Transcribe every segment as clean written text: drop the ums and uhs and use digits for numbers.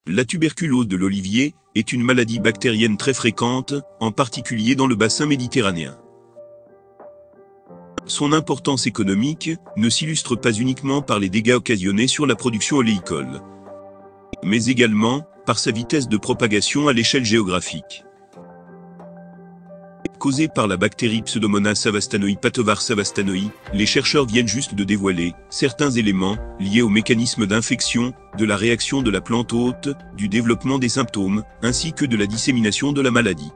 La tuberculose de l'olivier est une maladie bactérienne très fréquente, en particulier dans le bassin méditerranéen. Son importance économique ne s'illustre pas uniquement par les dégâts occasionnés sur la production oléicole, mais également par sa vitesse de propagation à l'échelle géographique. Causée par la bactérie Pseudomonas savastanoï Patovar savastanoï, les chercheurs viennent juste de dévoiler certains éléments liés au mécanisme d'infection, de la réaction de la plante hôte, du développement des symptômes, ainsi que de la dissémination de la maladie.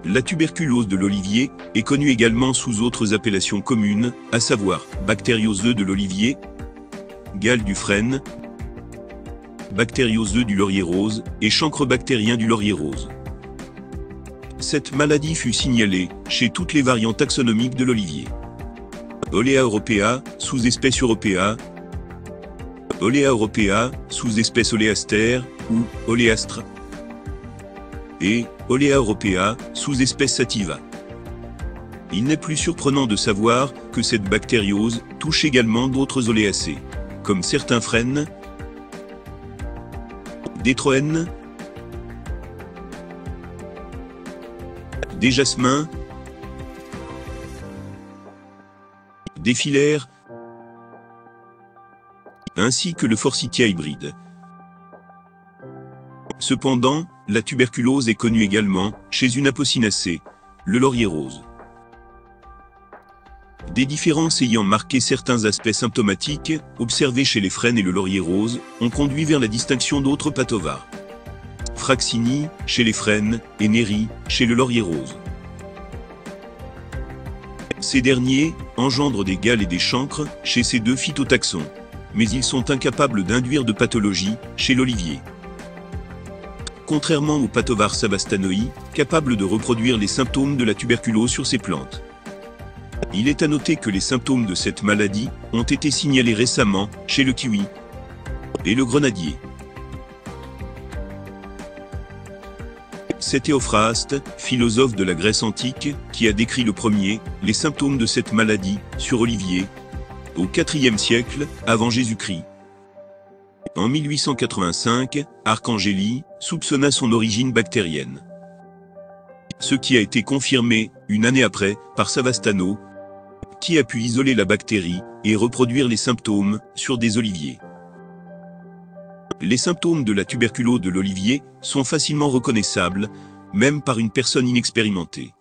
La tuberculose de l'olivier est connue également sous autres appellations communes, à savoir bactériose de l'olivier, gale du frêne, bactériose du laurier rose et chancre bactérien du laurier rose. Cette maladie fut signalée chez toutes les variantes taxonomiques de l'olivier. Olea europea, sous-espèce europea, Olea europea, sous-espèce oléaster ou oléastre, et Olea europea, sous-espèce sativa. Il n'est plus surprenant de savoir que cette bactériose touche également d'autres oléacées, comme certains frênes, des troènes, des jasmins, des filaires, ainsi que le forsythia hybride. Cependant, la tuberculose est connue également chez une apocinacée, le laurier rose. Des différences ayant marqué certains aspects symptomatiques, observés chez les frênes et le laurier rose, ont conduit vers la distinction d'autres patovars. Fraxini, chez les frênes, et Neri, chez le laurier rose. Ces derniers engendrent des gales et des chancres chez ces deux phytotaxons, mais ils sont incapables d'induire de pathologie chez l'olivier. Contrairement aux Patovar savastanoï, capables de reproduire les symptômes de la tuberculose sur ces plantes. Il est à noter que les symptômes de cette maladie ont été signalés récemment chez le kiwi et le grenadier. C'est Théophraste, philosophe de la Grèce antique, qui a décrit le premier les symptômes de cette maladie sur olivier au IVe siècle avant Jésus-Christ. En 1885, Arcangeli soupçonna son origine bactérienne, ce qui a été confirmé une année après par Savastano, qui a pu isoler la bactérie et reproduire les symptômes sur des oliviers. Les symptômes de la tuberculose de l'olivier sont facilement reconnaissables, même par une personne inexpérimentée.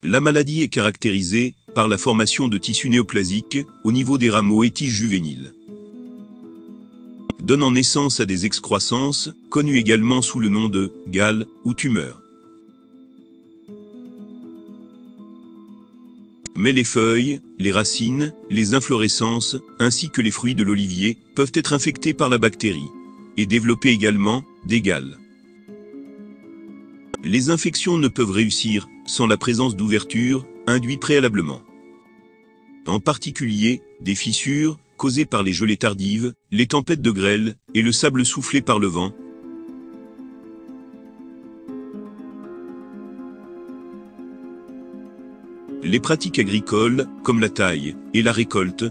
La maladie est caractérisée par la formation de tissus néoplasiques au niveau des rameaux et tiges juvéniles, donnant naissance à des excroissances, connues également sous le nom de gale ou tumeur. Mais les feuilles, les racines, les inflorescences, ainsi que les fruits de l'olivier, peuvent être infectés par la bactérie, et développer également des gales. Les infections ne peuvent réussir sans la présence d'ouvertures induites préalablement. En particulier, des fissures, causées par les gelées tardives, les tempêtes de grêle, et le sable soufflé par le vent. Les pratiques agricoles, comme la taille et la récolte,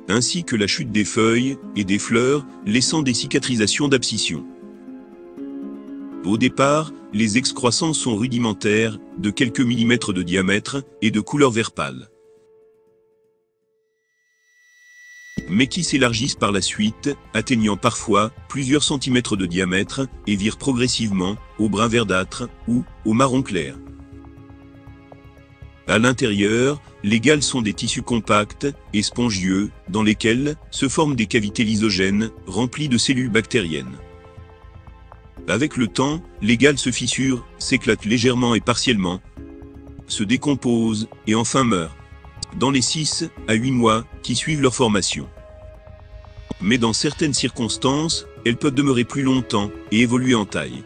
ainsi que la chute des feuilles et des fleurs, laissant des cicatrisations d'abscission. Au départ, les excroissances sont rudimentaires, de quelques millimètres de diamètre, et de couleur vert pâle, mais qui s'élargissent par la suite, atteignant parfois plusieurs centimètres de diamètre, et virent progressivement au brun verdâtre ou au marron clair. À l'intérieur, les gales sont des tissus compacts et spongieux, dans lesquels se forment des cavités lysogènes, remplies de cellules bactériennes. Avec le temps, les gales se fissurent, s'éclatent légèrement et partiellement, se décomposent et enfin meurent, dans les 6 à 8 mois qui suivent leur formation. Mais dans certaines circonstances, elles peuvent demeurer plus longtemps et évoluer en taille.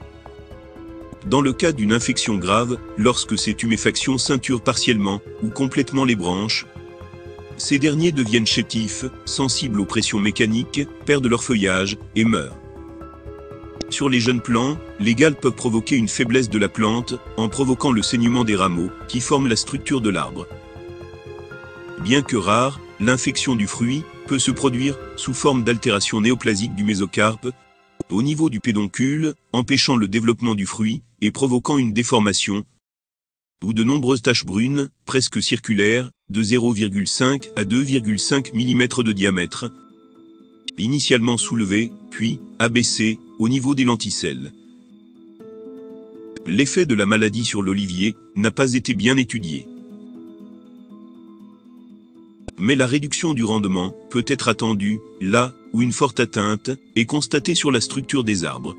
Dans le cas d'une infection grave, lorsque ces tuméfactions ceinturent partiellement ou complètement les branches, ces derniers deviennent chétifs, sensibles aux pressions mécaniques, perdent leur feuillage et meurent. Sur les jeunes plants, les galles peuvent provoquer une faiblesse de la plante, en provoquant le saignement des rameaux, qui forment la structure de l'arbre. Bien que rare, l'infection du fruit peut se produire sous forme d'altération néoplasique du mésocarpe, au niveau du pédoncule, empêchant le développement du fruit et provoquant une déformation, ou de nombreuses taches brunes, presque circulaires, de 0,5 à 2,5 mm de diamètre, initialement soulevées, puis abaissées, au niveau des lenticelles. L'effet de la maladie sur l'olivier n'a pas été bien étudié. Mais la réduction du rendement peut être attendue là où une forte atteinte est constatée sur la structure des arbres.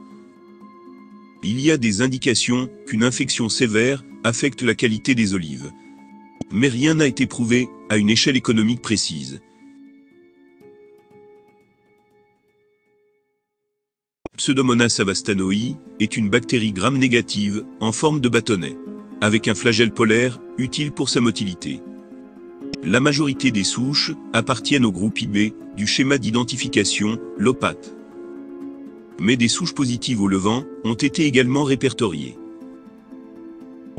Il y a des indications qu'une infection sévère affecte la qualité des olives. Mais rien n'a été prouvé à une échelle économique précise. Pseudomonas savastanoï est une bactérie gram-négative en forme de bâtonnet, avec un flagelle polaire utile pour sa motilité. La majorité des souches appartiennent au groupe IB du schéma d'identification LOPAT. Mais des souches positives au levain ont été également répertoriées.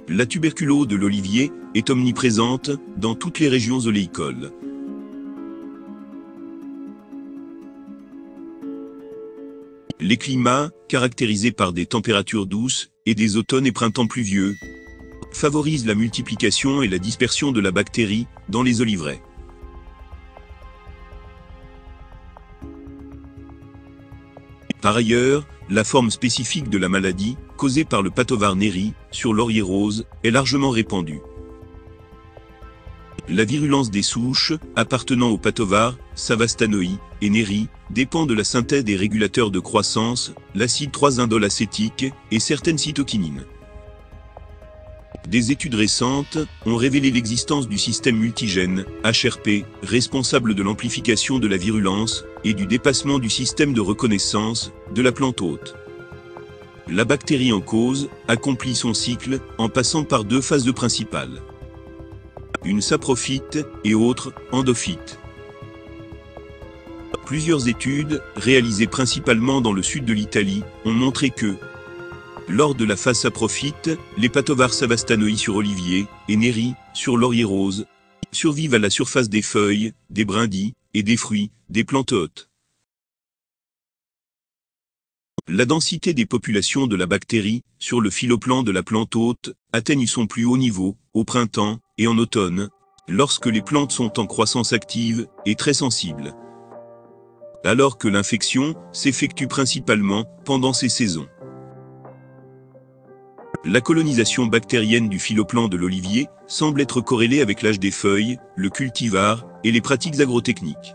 La tuberculose de l'olivier est omniprésente dans toutes les régions oléicoles. Les climats, caractérisés par des températures douces et des automnes et printemps pluvieux, favorisent la multiplication et la dispersion de la bactérie dans les oliveraies. Par ailleurs, la forme spécifique de la maladie, causée par le patovar neri sur laurier rose, est largement répandue. La virulence des souches appartenant au patovar, savastanoï et neri dépend de la synthèse des régulateurs de croissance, l'acide 3-indolacétique et certaines cytokinines. Des études récentes ont révélé l'existence du système multigène, HRP, responsable de l'amplification de la virulence et du dépassement du système de reconnaissance de la plante hôte. La bactérie en cause accomplit son cycle en passant par deux phases principales. Une saprophyte et autre endophyte. Plusieurs études, réalisées principalement dans le sud de l'Italie, ont montré que, lors de la phase saprophyte, les patovars savastanoï sur olivier et neri sur laurier rose survivent à la surface des feuilles, des brindilles et des fruits des plantes hôtes. La densité des populations de la bactérie sur le phyloplan de la plante hôte atteigne son plus haut niveau au printemps et en automne, lorsque les plantes sont en croissance active et très sensibles, alors que l'infection s'effectue principalement pendant ces saisons. La colonisation bactérienne du phyloplan de l'olivier semble être corrélée avec l'âge des feuilles, le cultivar et les pratiques agrotechniques.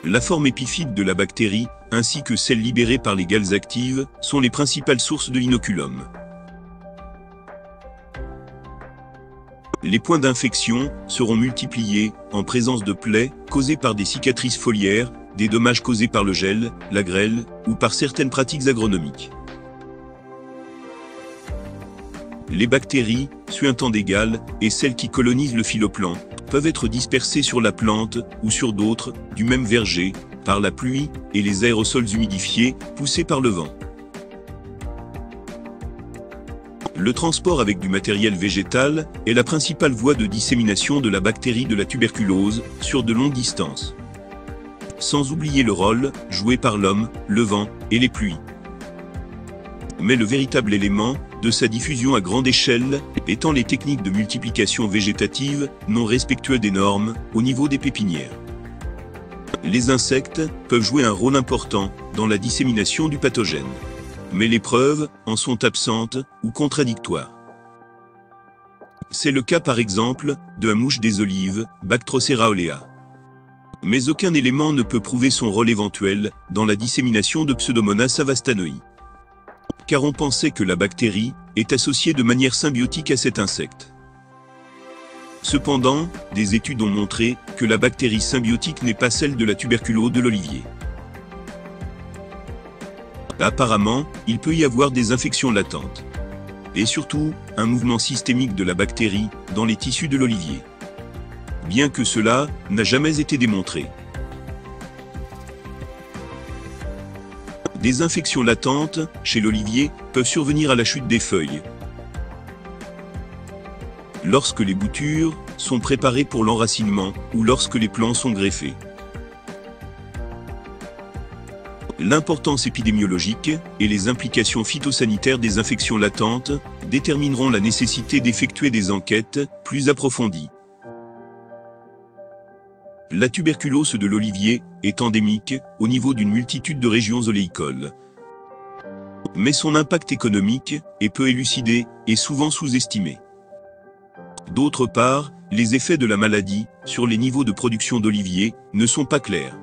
La forme épiphyte de la bactérie, ainsi que celle libérée par les galles actives, sont les principales sources de l'inoculum. Les points d'infection seront multipliés en présence de plaies causées par des cicatrices foliaires, des dommages causés par le gel, la grêle ou par certaines pratiques agronomiques. Les bactéries, suintant des galles, et celles qui colonisent le phyloplan, peuvent être dispersées sur la plante ou sur d'autres du même verger, par la pluie et les aérosols humidifiés poussés par le vent. Le transport avec du matériel végétal est la principale voie de dissémination de la bactérie de la tuberculose sur de longues distances. Sans oublier le rôle joué par l'homme, le vent et les pluies. Mais le véritable élément de sa diffusion à grande échelle étant les techniques de multiplication végétative non respectueuses des normes au niveau des pépinières. Les insectes peuvent jouer un rôle important dans la dissémination du pathogène. Mais les preuves en sont absentes ou contradictoires. C'est le cas par exemple de la mouche des olives, Bactrocera olea. Mais aucun élément ne peut prouver son rôle éventuel dans la dissémination de Pseudomonas savastanoï. Car on pensait que la bactérie est associée de manière symbiotique à cet insecte. Cependant, des études ont montré que la bactérie symbiotique n'est pas celle de la tuberculose de l'olivier. Apparemment, il peut y avoir des infections latentes. Et surtout, un mouvement systémique de la bactérie dans les tissus de l'olivier. Bien que cela n'a jamais été démontré. Des infections latentes, chez l'olivier, peuvent survenir à la chute des feuilles. Lorsque les boutures sont préparées pour l'enracinement ou lorsque les plants sont greffés. L'importance épidémiologique et les implications phytosanitaires des infections latentes détermineront la nécessité d'effectuer des enquêtes plus approfondies. La tuberculose de l'olivier est endémique au niveau d'une multitude de régions oléicoles. Mais son impact économique est peu élucidé et souvent sous-estimé. D'autre part, les effets de la maladie sur les niveaux de production d'oliviers ne sont pas clairs.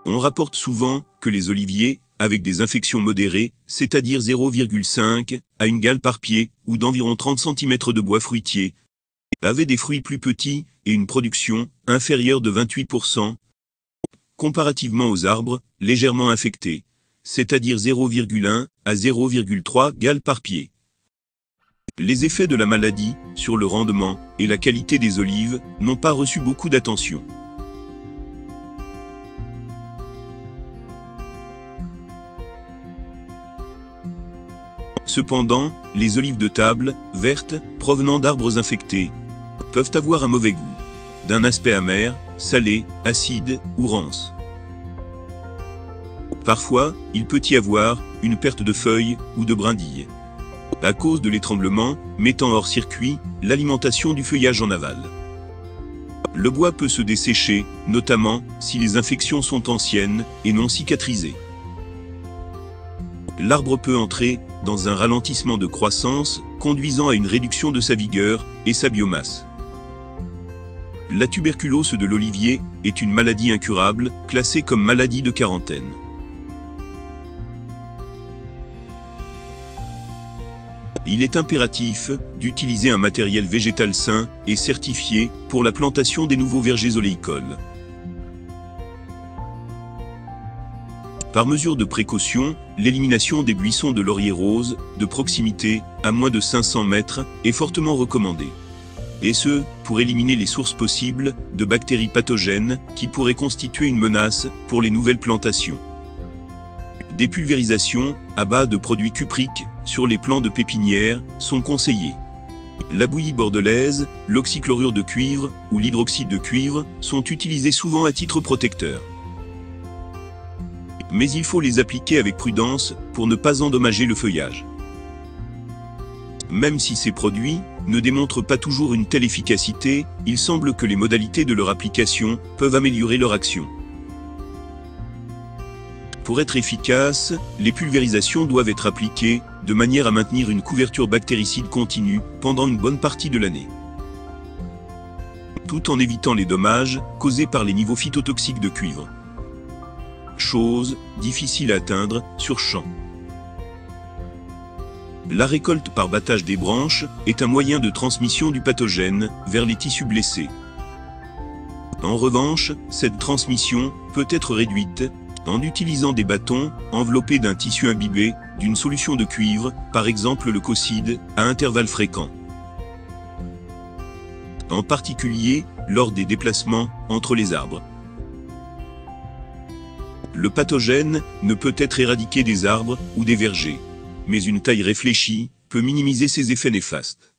On rapporte souvent que les oliviers, avec des infections modérées, c'est-à-dire 0,5 à 1 gale par pied, ou d'environ 30 cm de bois fruitier, avaient des fruits plus petits et une production inférieure de 28%, comparativement aux arbres légèrement infectés, c'est-à-dire 0,1 à 0,3 gale par pied. Les effets de la maladie sur le rendement et la qualité des olives n'ont pas reçu beaucoup d'attention. Cependant, les olives de table, vertes, provenant d'arbres infectés, peuvent avoir un mauvais goût, d'un aspect amer, salé, acide ou rance. Parfois, il peut y avoir une perte de feuilles ou de brindilles, à cause de l'étranglement, mettant hors circuit l'alimentation du feuillage en aval. Le bois peut se dessécher, notamment si les infections sont anciennes et non cicatrisées. L'arbre peut entrer dans un ralentissement de croissance, conduisant à une réduction de sa vigueur et sa biomasse. La tuberculose de l'olivier est une maladie incurable, classée comme maladie de quarantaine. Il est impératif d'utiliser un matériel végétal sain et certifié pour la plantation des nouveaux vergers oléicoles. Par mesure de précaution, l'élimination des buissons de laurier rose de proximité, à moins de 500 mètres, est fortement recommandée. Et ce, pour éliminer les sources possibles de bactéries pathogènes qui pourraient constituer une menace pour les nouvelles plantations. Des pulvérisations à base de produits cupriques sur les plants de pépinière sont conseillées. La bouillie bordelaise, l'oxychlorure de cuivre ou l'hydroxyde de cuivre sont utilisés souvent à titre protecteur. Mais il faut les appliquer avec prudence pour ne pas endommager le feuillage. Même si ces produits ne démontrent pas toujours une telle efficacité, il semble que les modalités de leur application peuvent améliorer leur action. Pour être efficaces, les pulvérisations doivent être appliquées de manière à maintenir une couverture bactéricide continue pendant une bonne partie de l'année, tout en évitant les dommages causés par les niveaux phytotoxiques de cuivre. Chose difficile à atteindre sur champ. La récolte par battage des branches est un moyen de transmission du pathogène vers les tissus blessés. En revanche, cette transmission peut être réduite en utilisant des bâtons enveloppés d'un tissu imbibé d'une solution de cuivre, par exemple le cocide, à intervalles fréquents. En particulier, lors des déplacements entre les arbres. Le pathogène ne peut être éradiqué des arbres ou des vergers, mais une taille réfléchie peut minimiser ses effets néfastes.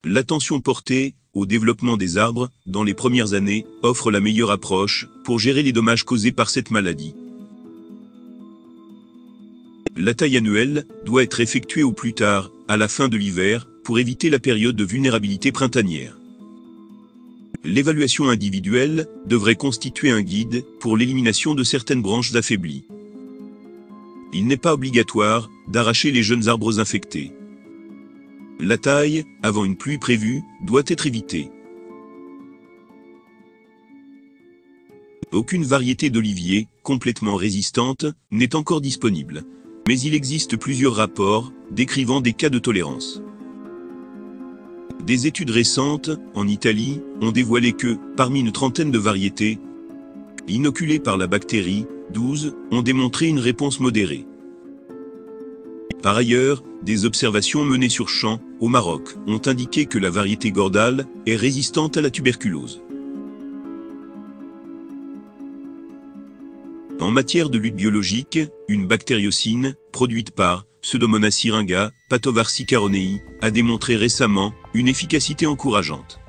L'attention portée au développement des arbres dans les premières années offre la meilleure approche pour gérer les dommages causés par cette maladie. La taille annuelle doit être effectuée au plus tard, à la fin de l'hiver, pour éviter la période de vulnérabilité printanière. L'évaluation individuelle devrait constituer un guide pour l'élimination de certaines branches affaiblies. Il n'est pas obligatoire d'arracher les jeunes arbres infectés. La taille, avant une pluie prévue, doit être évitée. Aucune variété d'olivier complètement résistante n'est encore disponible, mais il existe plusieurs rapports décrivant des cas de tolérance. Des études récentes, en Italie, ont dévoilé que, parmi une trentaine de variétés inoculées par la bactérie, 12 ont démontré une réponse modérée. Par ailleurs, des observations menées sur champ, au Maroc, ont indiqué que la variété Gordal est résistante à la tuberculose. En matière de lutte biologique, une bactériocine, produite par Pseudomonas syringa, Pathovarsi caronei, a démontré récemment une efficacité encourageante.